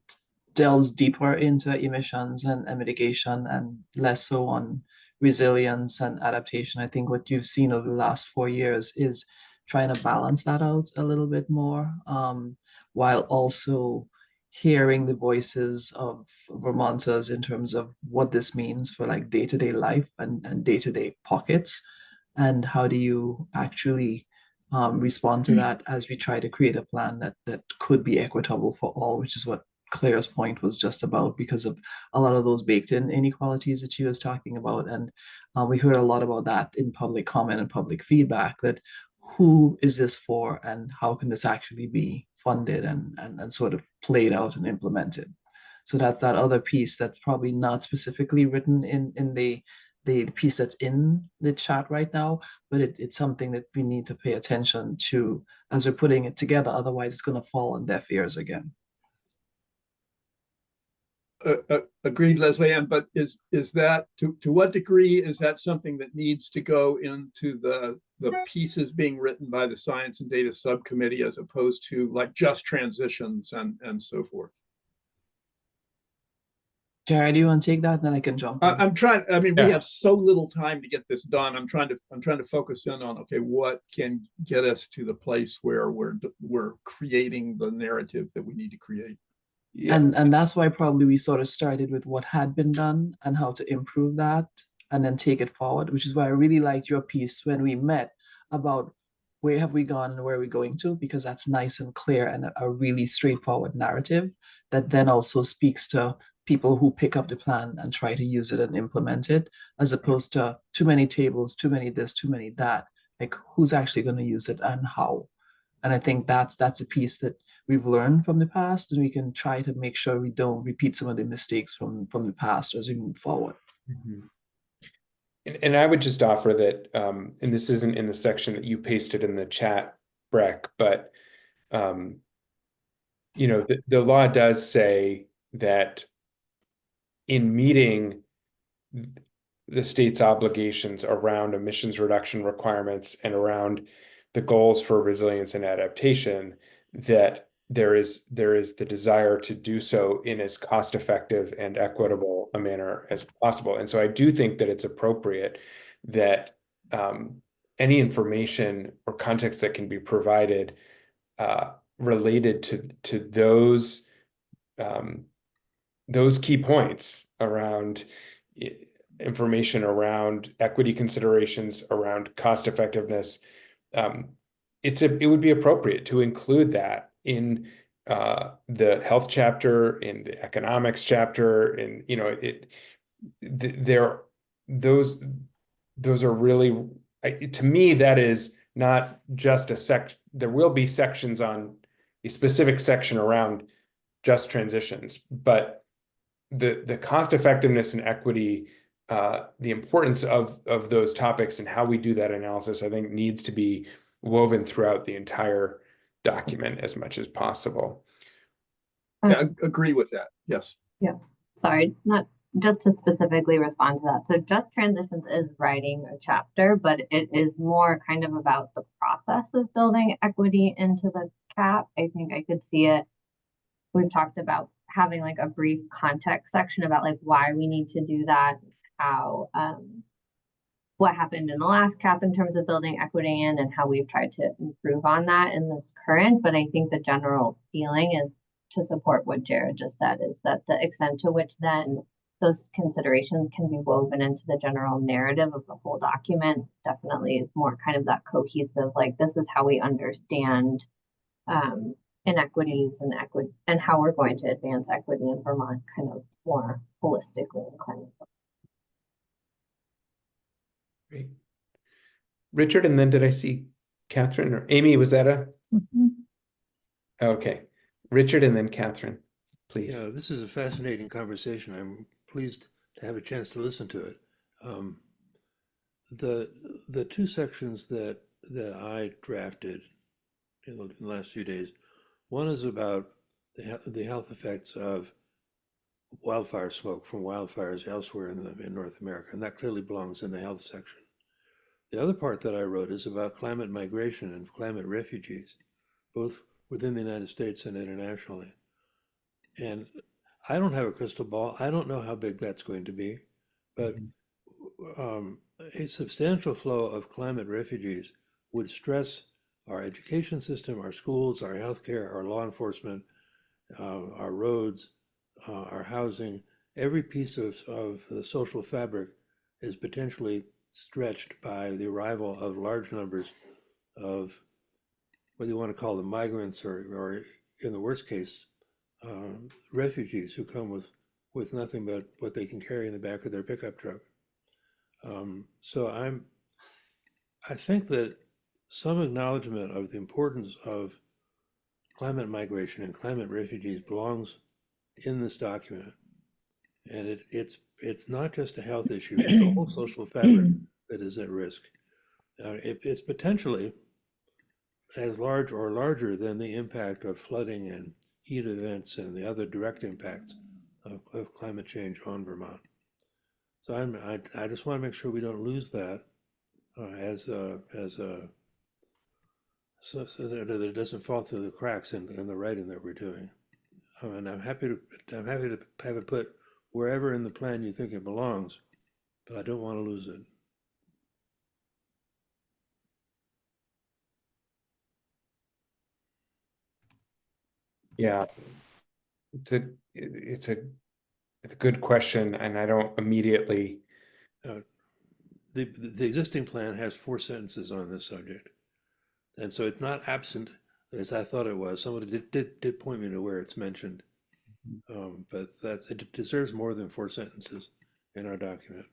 delves deeper into emissions and mitigation and less so on resilience and adaptation. I think what you've seen over the last 4 years is trying to balance that out a little bit more, while also hearing the voices of Vermonters in terms of what this means for like day-to-day life and day-to-day pockets, and how do you actually respond to that as we try to create a plan that could be equitable for all, which is what Claire's point was just about, because of a lot of those baked in inequalities that she was talking about. And we heard a lot about that in public comment and public feedback, that who is this for and how can this actually be funded and sort of played out and implemented. So that's that other piece that's probably not specifically written in the piece that's in the chat right now, but it's something that we need to pay attention to as we're putting it together. Otherwise, it's going to fall on deaf ears again. Agreed, Leslie Ann, but is that to what degree is that something that needs to go into the pieces being written by the Science and Data Subcommittee as opposed to like just transitions and so forth? Jared, do you want to take that? And then I can jump in. I'm trying. I mean, we Yeah. have so little time to get this done. I'm trying to focus in on, okay, what can get us to the place where we're creating the narrative that we need to create. Yeah. And that's why probably we sort of started with what had been done and how to improve that and then take it forward, which is why I really liked your piece when we met about where have we gone and where are we going to, because that's nice and clear and a really straightforward narrative that then also speaks to people who pick up the plan and try to use it and implement it, as opposed to too many tables, too many this, too many that. Like, who's actually going to use it and how? And I think that's a piece that we've learned from the past, and we can try to make sure we don't repeat some of the mistakes from the past as we move forward. Mhm. And I would just offer that, and this isn't in the section that you pasted in the chat, Breck, but you know, the law does say that in meeting the state's obligations around emissions reduction requirements and around the goals for resilience and adaptation, that there is the desire to do so in as cost-effective and equitable a manner as possible. And so I do think that it's appropriate that any information or context that can be provided related to those key points around information around equity considerations, around cost effectiveness, it would be appropriate to include that in the health chapter, in the economics chapter, and you know, those are really, to me, that is not just a sec. There will be sections on a specific section around just transitions, but the cost effectiveness and equity, the importance of those topics and how we do that analysis, I think needs to be woven throughout the entire document as much as possible. Yeah, I agree with that. Yes. Yeah, sorry, not just to specifically respond to that. So just transitions is writing a chapter, but it is more kind of about the process of building equity into the CAP. I think I could see it. We've talked about having like a brief context section about like why we need to do that, how what happened in the last cap in terms of building equity in and how we've tried to improve on that in this current. But I think the general feeling is to support what Jared just said, is that the extent to which then those considerations can be woven into the general narrative of the whole document definitely is more kind of that cohesive, like, this is how we understand inequities and equity and how we're going to advance equity in Vermont kind of more holistically in climate. Great. Richard, and then did I see Catherine or Amy? Was that a? Mhm. Okay. Richard and then Catherine, please. Yeah, this is a fascinating conversation. I'm pleased to have a chance to listen to it. The two sections that I drafted in the last few days, one is about the health effects of wildfire smoke from wildfires elsewhere in North America, and that clearly belongs in the health section. The other part that I wrote is about climate migration and climate refugees, both within the United States and internationally. And I don't have a crystal ball. I don't know how big that's going to be, but a substantial flow of climate refugees would stress our education system, our schools, our healthcare, our law enforcement, our roads, our housing. Every piece of the social fabric is potentially stretched by the arrival of large numbers of, whether you want to call them migrants or in the worst case, refugees who come with nothing but what they can carry in the back of their pickup truck. So I think that some acknowledgement of the importance of climate migration and climate refugees belongs in this document. And it's not just a health issue, it's the whole social fabric that is at risk. It's potentially as large or larger than the impact of flooding and heat events and the other direct impacts of climate change on Vermont. So I just want to make sure we don't lose that so that it doesn't fall through the cracks in the writing that we're doing. And I'm happy to have it put wherever in the plan you think it belongs, but I don't want to lose it. Yeah, it's a good question, and I don't immediately. The existing plan has 4 sentences on this subject, and so it's not absent as I thought it was. Somebody did point me to where it's mentioned, but it deserves more than 4 sentences in our document.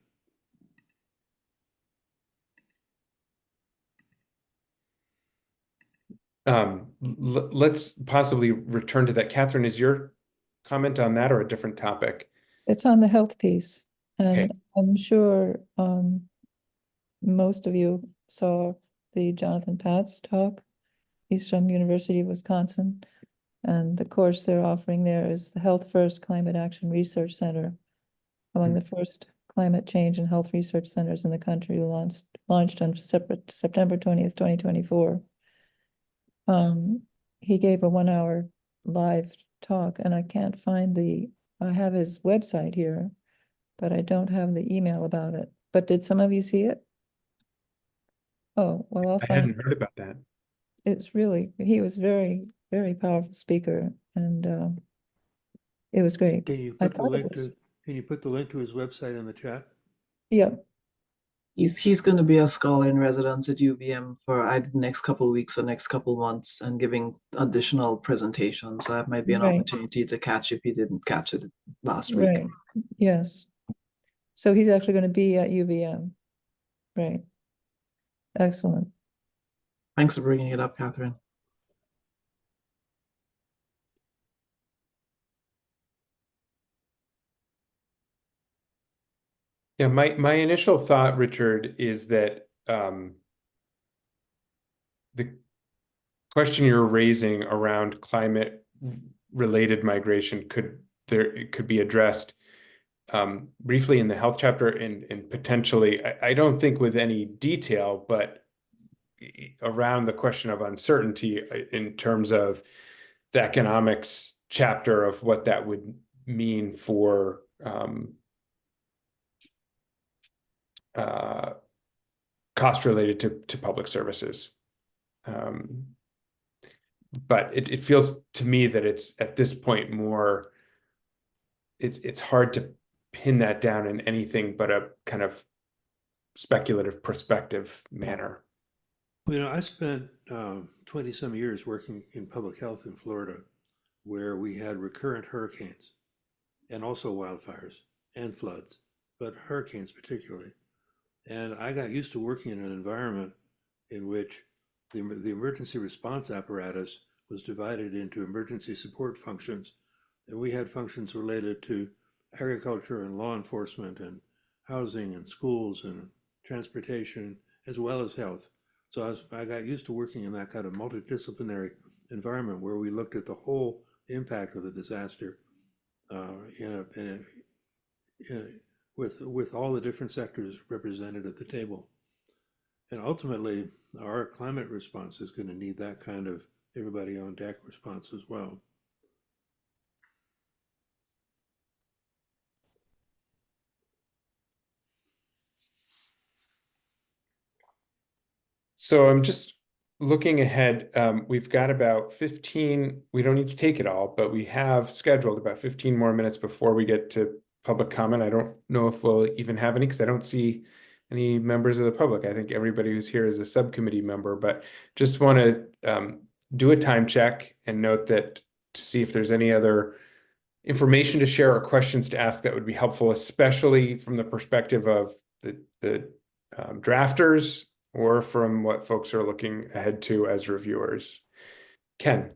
Let's possibly return to that. Catherine, is your comment on that or a different topic? It's on the health piece, Okay. and I'm sure most of you saw the Jonathan Patz talk. He's from University of Wisconsin, and the course they're offering there is the Health First Climate Action Research Center, among the first climate change and health research centers in the country, launched on September 20th, 2024. He gave a 1-hour live talk, and I can't find I have his website here, but I don't have the email about it. But did some of you see it? Oh, well, I'll I find hadn't heard about that. he was very, very powerful speaker, and it was great. Can you I put the thought it link was, to his website in the chat? yeah, He's going to be a scholar in residence at UVM for either the next couple of weeks or next couple of months and giving additional presentations. So that might be an Right. opportunity to catch if you didn't catch it last week. right, yes. So he's actually going to be at UVM, right? Excellent. Thanks for bringing it up, Catherine. Yeah, my initial thought, Richard, is that the question you're raising around climate related migration could be addressed briefly in the health chapter and potentially, I don't think with any detail, but around the question of uncertainty in terms of the economics chapter of what that would mean for cost related to public services. But it feels to me that it's at this point more, it's hard to pin that down in anything but a kind of speculative perspective manner. You know, I spent 20 some years working in public health in Florida, where we had recurrent hurricanes and also wildfires and floods, but hurricanes particularly. And I got used to working in an environment in which the emergency response apparatus was divided into emergency support functions. And we had functions related to agriculture and law enforcement and housing and schools and transportation, as well as health. So I got used to working in that kind of multidisciplinary environment where we looked at the whole impact of the disaster with all the different sectors represented at the table. And ultimately, our climate response is going to need that kind of everybody on deck response as well. So I'm just looking ahead. We've got about 15, we don't need to take it all, but we have scheduled about 15 more minutes before we get to public comment. I don't know if we'll even have any because I don't see any members of the public. I think everybody who's here is a subcommittee member, but just want to do a time check and note that to see if there's any other information to share or questions to ask that would be helpful, especially from the perspective of the drafters or from what folks are looking ahead to as reviewers. Ken.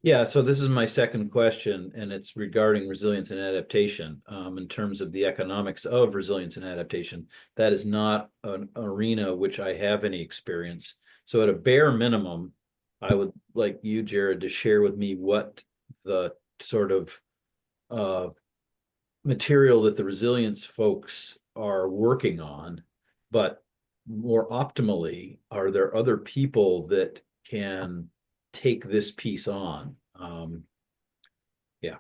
Yeah, so this is my second question, and it's regarding resilience and adaptation. In terms of the economics of resilience and adaptation, that is not an arena which I have any experience. So at a bare minimum, I would like you, Jared, to share with me what the sort of material that the resilience folks are working on, but more optimally, are there other people that can take this piece on? Yeah.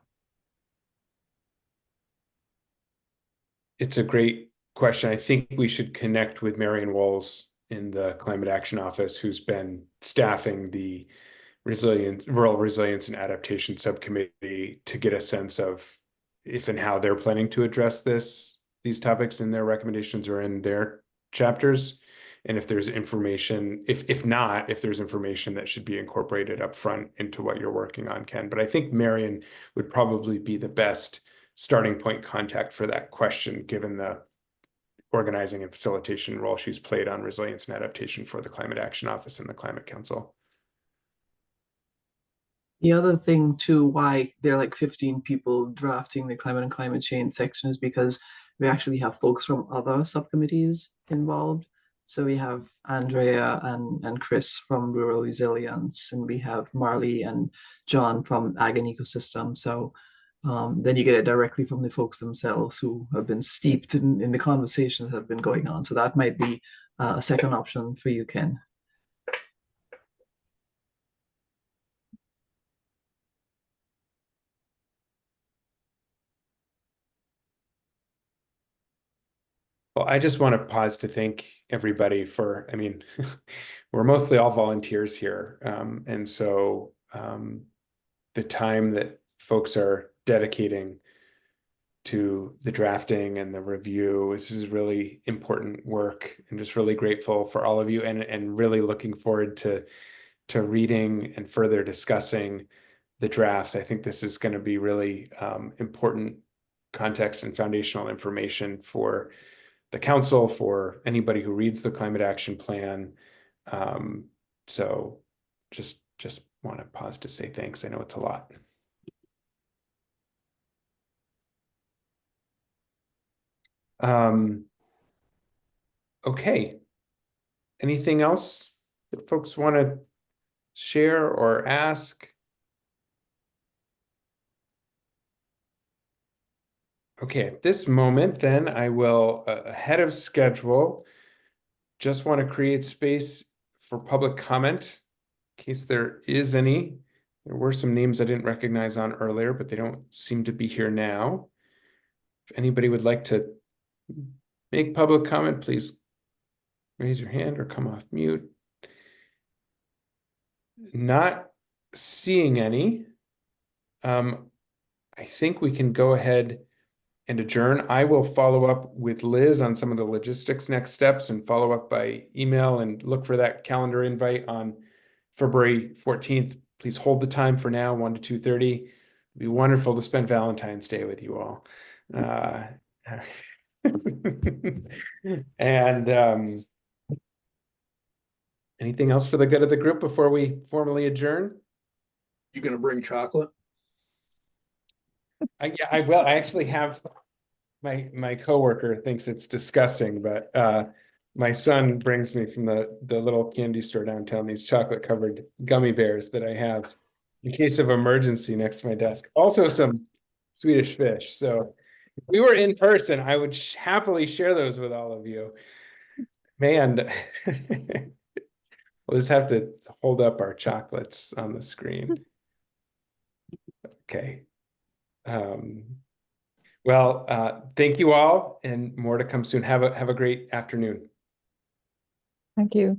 It's a great question. I think we should connect with Marion Walls in the Climate Action Office, who's been staffing the Rural Resilience and Adaptation Subcommittee to get a sense of if and how they're planning to address these topics in their recommendations or in their chapters. And if there's information, if not, if there's information that should be incorporated up front into what you're working on, Ken. But I think Marion would probably be the best starting point contact for that question, given the organizing and facilitation role she's played on resilience and adaptation for the Climate Action Office and the Climate Council. The other thing too, why there are like 15 people drafting the climate and climate change section is because we actually have folks from other subcommittees involved. So we have Andrea and Chris from Rural Resilience, and we have Marley and John from Ag and Ecosystem. So then you get it directly from the folks themselves who have been steeped in the conversations that have been going on. So that might be a second option for you, Ken. Well, I just want to pause to thank everybody for, I mean, we're mostly all volunteers here. And so the time that folks are dedicating to the drafting and the review, this is really important work, and just really grateful for all of you, and really looking forward to reading and further discussing the drafts. I think this is going to be really important context and foundational information for the council, for anybody who reads the climate action plan. So just want to pause to say thanks. I know it's a lot. Okay. Anything else that folks want to share or ask? Okay, at this moment, then I will, ahead of schedule, just want to create space for public comment in case there is any. There were some names I didn't recognize on earlier, but they don't seem to be here now. If anybody would like to make public comment, please raise your hand or come off mute. Not seeing any. I think we can go ahead and adjourn. I will follow up with Liz on some of the logistics next steps and follow up by email and look for that calendar invite on February 14th. Please hold the time for now, 1 to 2:30. It'd be wonderful to spend Valentine's Day with you all. And anything else for the good of the group before we formally adjourn? You gonna bring chocolate? Yeah, I will. I actually have my coworker thinks it's disgusting, but my son brings me from the little candy store downtown these chocolate covered gummy bears that I have in case of emergency next to my desk. Also some Swedish fish. So if we were in person, I would happily share those with all of you. Man, we'll just have to hold up our chocolates on the screen. Okay. Well, thank you all, and more to come soon. Have a great afternoon. Thank you.